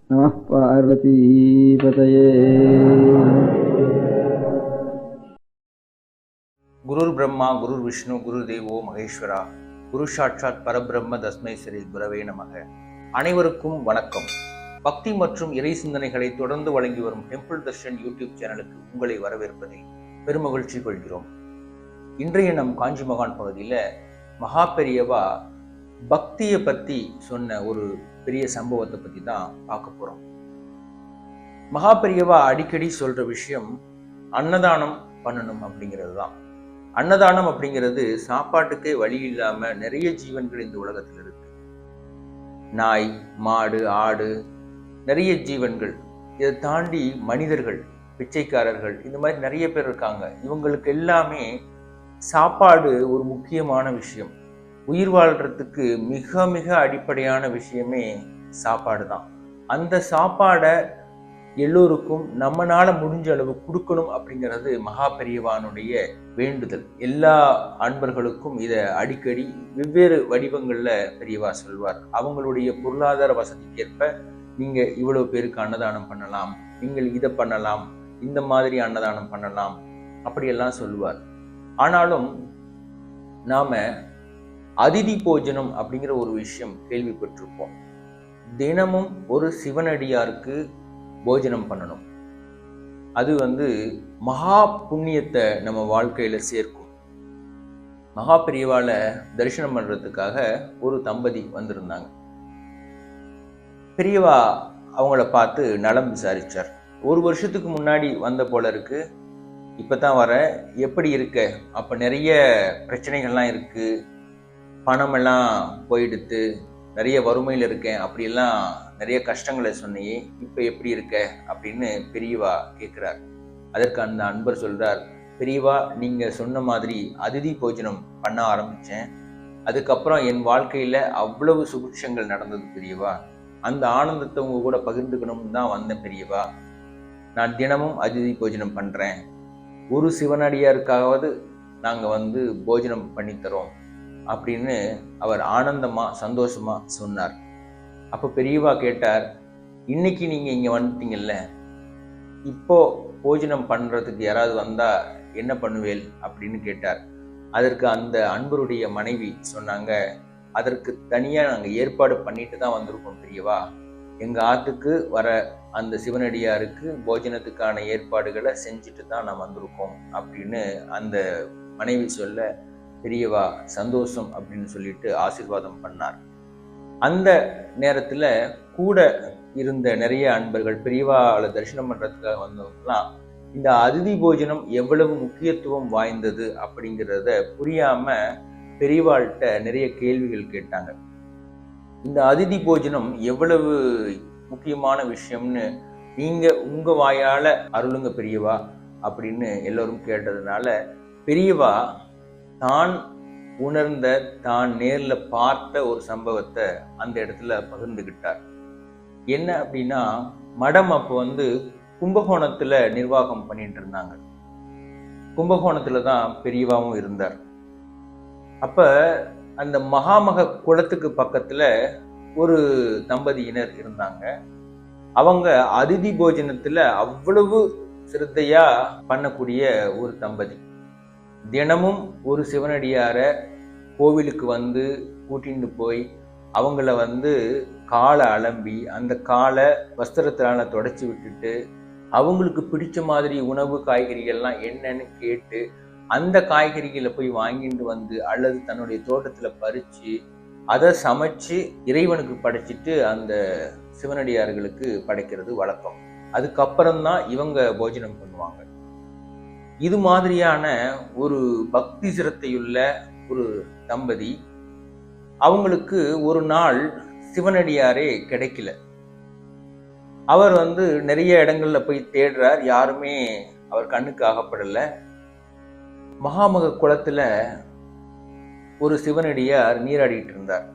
நமः பார்வதீபதயே. குருர் பிரம்மா குருர் விஷ்ணு குரு தேவோ மகேஸ்வரா குரு சாட்சாத் பரபிரம்ம தஸ்மை ஸ்ரீ குரவே நமக. அனைவருக்கும் வணக்கம். பக்தி மற்றும் இறை சிந்தனைகளை தொடர்ந்து வழங்கி வரும் டெம்பிள் தர்ஷன் யூடியூப் சேனலுக்கு உங்களை வரவேற்பதில் பெருமகிழ்ச்சி கொள்கிறோம். இன்றைய நம் காஞ்சி மகான் பகுதியில் மகா பெரியவா பக்தியை பற்றி சொன்ன ஒரு பெரிய சம்பவத்தை பற்றி தான் பார்க்க போகிறோம். மகா பெரியவா அடிக்கடி சொல்கிற விஷயம் அன்னதானம் பண்ணணும் அப்படிங்கிறது தான். அன்னதானம் அப்படிங்கிறது சாப்பாட்டுக்கே வழி இல்லாமல் நிறைய ஜீவன்கள் இந்த உலகத்தில் இருக்கு. நாய், மாடு, ஆடு, நிறைய ஜீவன்கள், இதை தாண்டி மனிதர்கள், பிச்சைக்காரர்கள், இந்த மாதிரி நிறைய பேர் இருக்காங்க. இவங்களுக்கு எல்லாமே சாப்பாடு ஒரு முக்கியமான விஷயம். உயிர் வாழ்றதுக்கு மிக மிக அடிப்படையான விஷயமே சாப்பாடு தான். அந்த சாப்பாடை எல்லோருக்கும் நம்மளால முடிஞ்ச அளவு கொடுக்கணும் அப்படிங்கிறது மகா பெரியவானுடைய வேண்டுதல். எல்லா அன்பர்களுக்கும் இதை அடிக்கடி வெவ்வேறு வடிவங்கள்ல பெரியவா சொல்வார். அவங்களுடைய பொருளாதார வசதிக்கேற்ப நீங்க இவ்வளவு பேருக்கு அன்னதானம் பண்ணலாம், நீங்கள் இதை பண்ணலாம், இந்த மாதிரி அன்னதானம் பண்ணலாம், அப்படியெல்லாம் சொல்லுவார். ஆனாலும் நாம அதிதி போஜனம் அப்படிங்கிற ஒரு விஷயம் கேள்விப்பட்டிருப்போம். தினமும் ஒரு சிவனடியாருக்கு போஜனம் பண்ணணும். அது மகா புண்ணியத்தை நம்ம வாழ்க்கையில சேர்க்கும். மகா பெரியவால தரிசனம் பண்றதுக்காக ஒரு தம்பதி வந்திருந்தாங்க. பெரியவா அவங்கள பார்த்து நலம் விசாரிச்சார். ஒரு வருஷத்துக்கு முன்னாடி வந்த போல இருக்கு, இப்பதான் வர, எப்படி இருக்க? அப்ப நிறைய பிரச்சனைகள்லாம் இருக்கு, பணமெல்லாம் போயிடுத்து, நிறைய வறுமையில் இருக்கேன், அப்படியெல்லாம் நிறைய கஷ்டங்களை சொன்னியே, இப்போ எப்படி இருக்க அப்படின்னு பெரியவா கேட்குறார். அதற்கு அந்த அன்பர் சொல்றார், பெரியவா நீங்க சொன்ன மாதிரி அதிதி போஜனம் பண்ண ஆரம்பிச்சேன். அதுக்கப்புறம் என் வாழ்க்கையில அவ்வளவு சுபிட்சங்கள் நடந்தது பெரியவா. அந்த ஆனந்தத்தை உங்க கூட பகிர்ந்துக்கணும்னு தான் வந்தேன் பெரியவா. நான் தினமும் அதிதி போஜனம் பண்றேன். ஒரு சிவனடியாருக்காவது நாங்க போஜனம் பண்ணித்தரோம் அப்படின்னு அவர் ஆனந்தமா சந்தோஷமா சொன்னார். அப்ப பெரியவா கேட்டார், இன்னைக்கு நீங்க இங்க வந்துட்டீங்கல்ல, இப்போ போஜனம் பண்றதுக்கு யாராவது வந்தா என்ன பண்ணுவேல் அப்படின்னு கேட்டார். அதற்கு அந்த அன்பருடைய மனைவி சொன்னாங்க, அதற்கு தனியா நாங்க ஏற்பாடு பண்ணிட்டு தான் வந்திருக்கோம் பெரியவா. எங்க ஆத்துக்கு வர அந்த சிவனடியாருக்கு போஜனத்துக்கான ஏற்பாடுகளை செஞ்சுட்டு தான் நான் வந்திருக்கோம் அப்படின்னு அந்த மனைவி சொல்ல, பெரியவா சந்தோஷம் அப்படின்னு சொல்லிட்டு ஆசீர்வாதம் பண்ணார். அந்த நேரத்துல கூட இருந்த நிறைய அன்பர்கள், பெரியவாளை தரிசனம் பண்றதுக்காக வந்தவங்கலாம் இந்த அதிதி போஜனம் எவ்வளவு முக்கியத்துவம் வாய்ந்தது அப்படிங்கிறத புரியாம பெரியவாள்கிட்ட நிறைய கேள்விகள் கேட்டாங்க. இந்த அதிதி போஜனம் எவ்வளவு முக்கியமான விஷயம்னு நீங்க உங்க வாயால அருளுங்க பெரியவா அப்படின்னு எல்லோரும் கேட்டதுனால பெரியவா தான் உணர்ந்த, தான் நேர்ல பார்த்த ஒரு சம்பவத்தை அந்த இடத்துல பகிர்ந்துகிட்டார். என்ன அப்படின்னா, மடம் அப்போ கும்பகோணத்துல நிர்வாகம் பண்ணிட்டு இருந்தாங்க. கும்பகோணத்துல தான் பெரியவாவும் இருந்தார். அப்ப அந்த மகாமக குளத்துக்கு பக்கத்துல ஒரு தம்பதியினர் இருந்தாங்க. அவங்க அதிதி போஜனத்துல அவ்வளவு சிரத்தையா பண்ணக்கூடிய ஒரு தம்பதி. தினமும் ஒரு சிவனடியார கோவிலுக்கு கூட்டிட்டு போய் அவங்கள காலை அலம்பி அந்த காலை வஸ்திரத்தினால தொடச்சி விட்டுட்டு அவங்களுக்கு பிடிச்ச மாதிரி உணவு காய்கறிகள்லாம் என்னன்னு கேட்டு அந்த காய்கறிகளை போய் வாங்கிட்டு அல்லது தன்னுடைய தோட்டத்துல பறிச்சு அதை சமைச்சு இறைவனுக்கு படைச்சிட்டு அந்த சிவனடியார்களுக்கு படைக்கிறது வழக்கம். அதுக்கப்புறம்தான் இவங்க போஜனம் பண்ணுவாங்க. இது மாதிரியான ஒரு பக்தி சிரத்தையுள்ள ஒரு தம்பதி, அவங்களுக்கு ஒரு நாள் சிவனடியாரே கிடைக்கல. அவர் நிறைய இடங்கள்ல போய் தேடுறார், யாருமே அவர் கண்ணுக்கு அகப்படல. மகாமக குளத்துல ஒரு சிவனடியார் நீராடிட்டு இருந்தார்.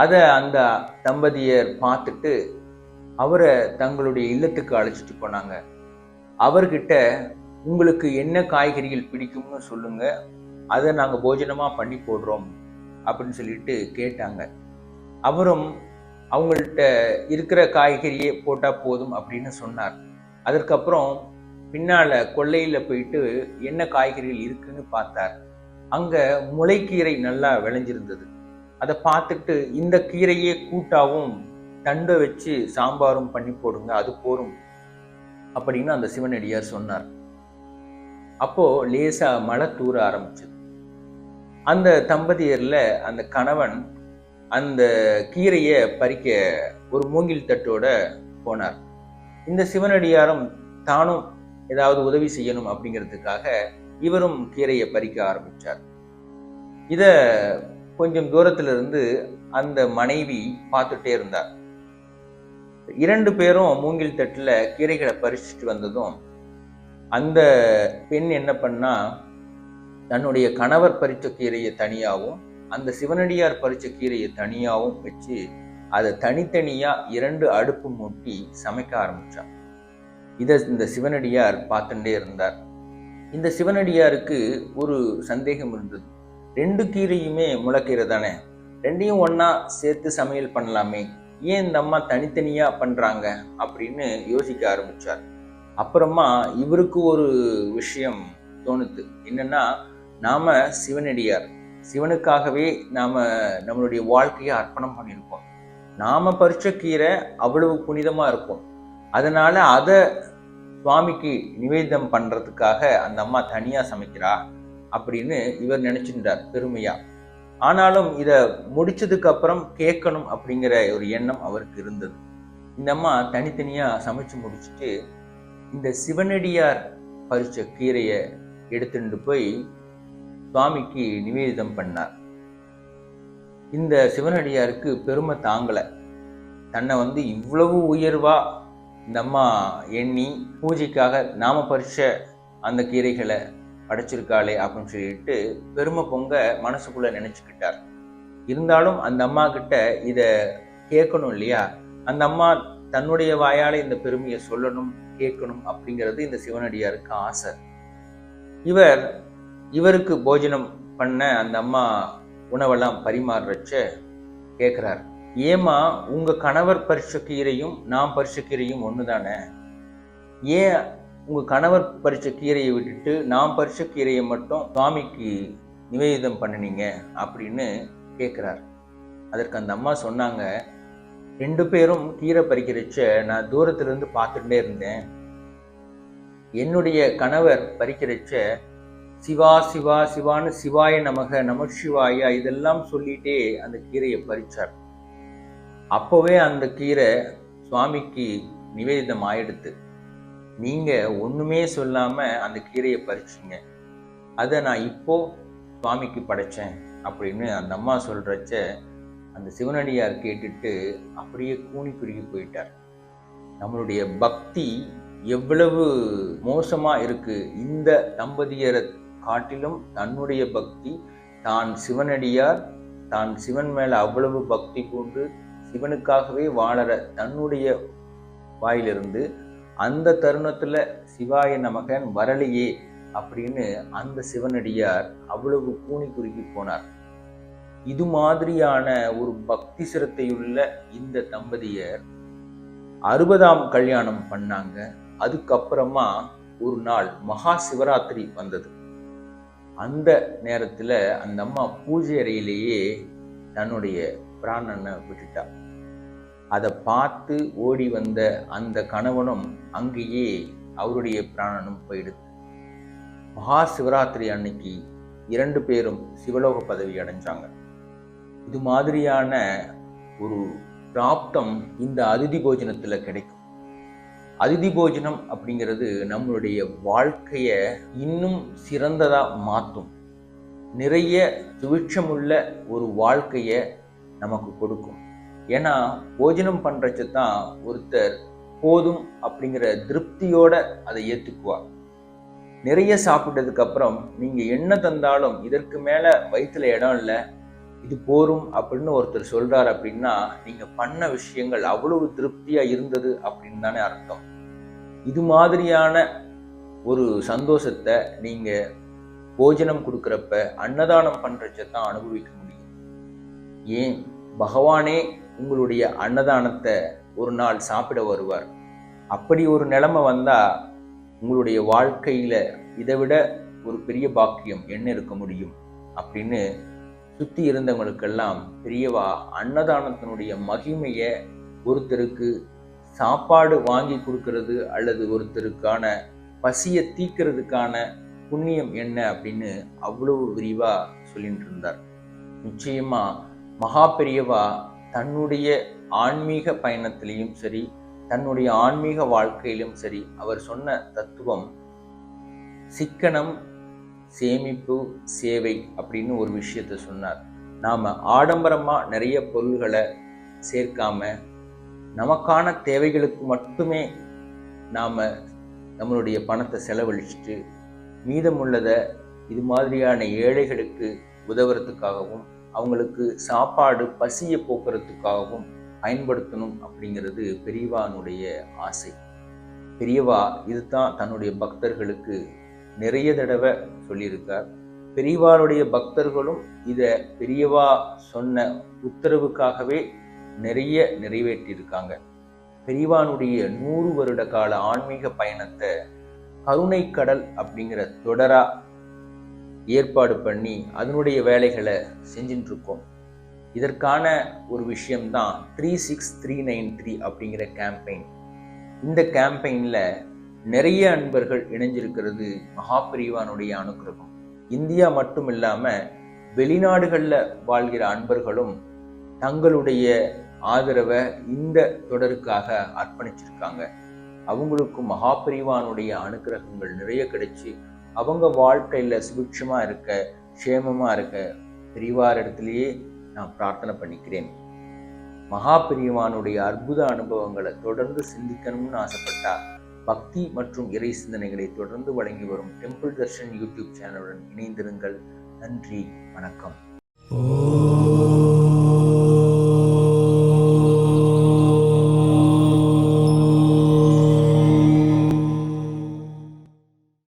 அதை அந்த தம்பதியர் பார்த்துட்டு அவரை தங்களுடைய இல்லத்துக்கு அழைச்சிட்டு போனாங்க. அவர்கிட்ட உங்களுக்கு என்ன காய்கறிகள் பிடிக்கும்னு சொல்லுங்க, அதை நாங்கள் போஜனமாக பண்ணி போடுறோம் அப்படின்னு சொல்லிட்டு கேட்டாங்க. அவரும் அவங்கள்ட்ட இருக்கிற காய்கறியே போட்டால் போதும் அப்படின்னு சொன்னார். அதற்கப்புறம் பின்னால் கொல்லையில் போயிட்டு என்ன காய்கறிகள் இருக்குன்னு பார்த்தார். அங்கே முளைக்கீரை நல்லா விளைஞ்சிருந்தது. அதை பார்த்துட்டு இந்த கீரையே கூட்டாவும் தண்டை வச்சு சாம்பாரும் பண்ணி போடுங்க, அது போரும் அப்படின்னு அந்த சிவனடியார் சொன்னார். அப்போ லேசா மழை தூர ஆரம்பிச்சது. அந்த தம்பதியர்ல அந்த கணவன் அந்த கீரையை பறிக்க ஒரு மூங்கில் தட்டோட போனார். இந்த சிவனடியாரும் தானும் ஏதாவது உதவி செய்யணும் அப்படிங்கிறதுக்காக இவரும் கீரையை பறிக்க ஆரம்பிச்சார். இத கொஞ்சம் தூரத்துல இருந்து அந்த மனைவி பார்த்துட்டே இருந்தார். 2 பேரும் மூங்கில் தட்டுல கீரைகளை பறிச்சுட்டு வந்ததும் அந்த பெண் என்ன பண்ணா, தன்னுடைய கணவர் பறிச்ச கீரையை தனியாகவும் அந்த சிவனடியார் பறிச்ச கீரையை தனியாகவும் வச்சு அதை தனித்தனியா 2 அடுப்பு மூட்டி சமைக்க ஆரம்பிச்சான். இதை இந்த சிவனடியார் பார்த்துட்டே இருந்தார். இந்த சிவனடியாருக்கு ஒரு சந்தேகம் இருந்தது. 2 கீரையுமே முளைக்கீரை தானே, 2யும் ஒன்னா சேர்த்து சமையல் பண்ணலாமே, ஏன் இந்த அம்மா தனித்தனியா பண்றாங்க அப்படின்னு யோசிக்க ஆரம்பிச்சார். அப்புறமா இவருக்கு ஒரு விஷயம் தோணுது. என்னன்னா, நாம சிவனடியார், சிவனுக்காகவே நம்மளுடைய வாழ்க்கையை அர்ப்பணம் பண்ணியிருக்கோம். நாம பறிச்ச கீரை அவ்வளவு புனிதமா இருக்கும். அதனால அதை சுவாமிக்கு நிவேதம் பண்றதுக்காக அந்த அம்மா தனியா சமைக்கிறா அப்படின்னு இவர் நினைச்சிருந்தார் பெருமையா. ஆனாலும் இத முடிச்சதுக்கு அப்புறம் கேட்கணும் அப்படிங்கிற ஒரு எண்ணம் அவருக்கு இருந்தது. இந்த அம்மா தனித்தனியா சமைச்சு முடிச்சுட்டு இந்த சிவனடியார் பறிச்ச கீரையை எடுத்துட்டு போய் சுவாமிக்கு நிவேதம் பண்ணார். இந்த சிவனடியாருக்கு பெருமை தாங்கல. தன்னை இவ்வளவு உயர்வா இந்த அம்மா எண்ணி பூஜைக்காக நாம பறிச்ச அந்த கீரைகளை படைச்சிருக்காளே அப்படின்னு சொல்லிட்டு பெருமை பொங்க மனசுக்குள்ள நினைச்சுக்கிட்டார். இருந்தாலும் அந்த அம்மா கிட்ட இத கேட்கணும் இல்லையா, அந்த அம்மா தன்னுடைய வாயால இந்த பெருமையை சொல்லணும், கேட்கணும் அப்படிங்கிறது இந்த சிவனடியாருக்கு ஆசை. இவருக்கு போஜனம் பண்ண அந்த அம்மா உணவெல்லாம் பரிமாறுறச்ச கேட்கிறார், ஏமா உங்க கணவர் பறிச்ச கீரையும் நான் பறிச்ச கீரையும் ஒண்ணுதானே, ஏன் உங்க கணவர் பறிச்ச கீரையை விட்டுட்டு நான் பறிச்ச கீரையை மட்டும் சுவாமிக்கு நிவேதம் பண்ணினீங்க அப்படின்னு கேட்கிறார். அதற்கு அந்த அம்மா சொன்னாங்க, 2 பேரும் கீரை பறிக்கிறச்ச நான் தூரத்துல இருந்து பார்த்துட்டே இருந்தேன். என்னுடைய கணவர் பறிக்கிறச்ச சிவா சிவா சிவான்னு சிவாய நமக நம சிவாயா இதெல்லாம் சொல்லிட்டே அந்த கீரையை பறிச்சார். அப்போவே அந்த கீரை சுவாமிக்கு நிவேதம் ஆயிடுத்து. நீங்க ஒண்ணுமே சொல்லாம அந்த கீரையை பறிச்சிங்க, அதை நான் இப்போ சுவாமிக்கு படைச்சேன் அப்படின்னு அந்த அம்மா சொல்றச்ச அந்த சிவனடியார் கேட்டுட்டு அப்படியே கூனி குறுகி போயிட்டார். நம்மளுடைய பக்தி எவ்வளவு மோசமா இருக்கு. இந்த தம்பதியரை காட்டிலும் தன்னுடைய பக்தி, தான் சிவனடியார், தான் சிவன் மேல அவ்வளவு பக்தி கொண்டு சிவனுக்காகவே வாழற தன்னுடைய வாயிலிருந்து அந்த தருணத்துல சிவாய நமகன் வரலையே அப்படின்னு அந்த சிவனடியார் அவ்வளவு கூனி குறுகி போனார். இது மாதிரியான ஒரு பக்தி சிரத்தையுள்ள இந்த தம்பதியர் 60ஆம் கல்யாணம் பண்ணாங்க. அதுக்கப்புறமா ஒரு நாள் மகா சிவராத்திரி வந்தது. அந்த நேரத்துல அந்த அம்மா பூஜை அறையிலேயே தன்னுடைய பிராணனை விட்டுட்டா. அதை பார்த்து ஓடி வந்த அந்த கணவனும் அங்கேயே அவருடைய பிராணனும் போயிடுது. மகா சிவராத்திரி அன்னைக்கு 2 பேரும் சிவலோக பதவி அடைஞ்சாங்க. இது மாதிரியான ஒரு பிராப்தம் இந்த அதிதி போஜனத்துல கிடைக்கும். அதிதி போஜனம் அப்படிங்கிறது நம்மளுடைய வாழ்க்கைய இன்னும் சிறந்ததா மாற்றும். நிறைய சுபிட்சமுள்ள ஒரு வாழ்க்கைய நமக்கு கொடுக்கும். ஏன்னா போஜனம் பண்றச்சதான் ஒருத்தர் போதும் அப்படிங்கிற திருப்தியோட அதை ஏத்துக்குவார். நிறைய சாப்பிட்டதுக்கு அப்புறம் நீங்க என்ன தந்தாலும் இதற்கு மேல வயிற்றுல இடம் இல்லை, இது போரும் அப்படின்னு ஒருத்தர் சொல்றாரு அப்படின்னா நீங்க பண்ண விஷயங்கள் அவ்வளவு திருப்தியா இருந்தது அப்படின்னு தானே அர்த்தம். இது மாதிரியான ஒரு சந்தோஷத்தை நீங்க போஜனம் கொடுக்கறப்ப, அன்னதானம் பண்றச்சதான் அனுபவிக்க முடியும். ஏன் பகவானே உங்களுடைய அன்னதானத்தை ஒரு நாள் சாப்பிட வருவார். அப்படி ஒரு நிலைமை வந்தா உங்களுடைய வாழ்க்கையில இதை விட ஒரு பெரிய பாக்கியம் என்ன இருக்க முடியும் அப்படின்னு சுத்தி இருந்தவங்களுக்கெல்லாம் பெரியவா அன்னதானத்தினுடைய மகிமையை, ஒருத்தருக்கு சாப்பாடு வாங்கி கொடுக்கறது அல்லது ஒருத்தருக்கான பசியை தீக்கிறதுக்கான புண்ணியம் என்ன அப்படின்னு அவ்வளவு விரிவா சொல்லிட்டு இருந்தார். நிச்சயமா மகா பெரியவா தன்னுடைய ஆன்மீக பயணத்திலையும் சரி, தன்னுடைய ஆன்மீக வாழ்க்கையிலும் சரி, அவர் சொன்ன தத்துவம் சிக்கனம், சேமிப்பு, சேவை அப்படின்னு ஒரு விஷயத்த சொன்னார். நாம ஆடம்பரமா நிறைய பொருள்களை சேர்க்காம நமக்கான தேவைகளுக்கு மட்டுமே நாம நம்மளுடைய பணத்தை செலவழிச்சுட்டு மீதமுள்ளதை இது மாதிரியான ஏழைகளுக்கு உதவுறதுக்காகவும் அவங்களுக்கு சாப்பாடு பசியை போக்குறதுக்காகவும் பயன்படுத்தணும் அப்படிங்கிறது பெரியவானுடைய ஆசை. பெரியவா இதுதான் தன்னுடைய பக்தர்களுக்கு நிறைய தடவை சொல்லியிருக்கார். பெரியவாளுடைய பக்தர்களும் இதை பெரியவா சொன்ன உத்தரவுக்காகவே நிறைய நிறைவேற்றியிருக்காங்க. பெரியவானுடைய 100 வருட கால ஆன்மீக பயணத்தை கருணை கடல் அப்படிங்கிற தொடரா ஏற்பாடு பண்ணி அதனுடைய வேலைகளை செஞ்சுட்டு இருக்கோம். இதற்கான ஒரு விஷயம்தான் 36393 அப்படிங்கிற கேம்பெயின். இந்த கேம்பெயின்ல நிறைய அன்பர்கள் இணைஞ்சிருக்கிறது மகா பெரியவானுடைய அனுகிரகம். இந்தியா மட்டும் இல்லாம வெளிநாடுகள்ல வாழ்கிற அன்பர்களும் தங்களுடைய ஆதரவை இந்த தொடருக்காக அர்ப்பணிச்சிருக்காங்க. அவங்களுக்கும் மகா பெரியவானுடைய அனுகிரகங்கள் நிறைய கிடைச்சி அவங்க வாழ்க்கையில சுபிட்சமா இருக்க, க்ஷேமமா இருக்க பெரியவார் இடத்திலேயே நான் பிரார்த்தனை பண்ணிக்கிறேன். மகா பெரியவானுடைய அற்புத அனுபவங்களை தொடர்ந்து சிந்திக்கணும்னு ஆசைப்பட்டா பக்தி மற்றும் இறை சிந்தனைகளை தொடர்ந்து வழங்கி வரும் டெம்பிள் தர்ஷன் யூடியூப் சேனலுடன் இணைந்திருங்கள். நன்றி, வணக்கம்.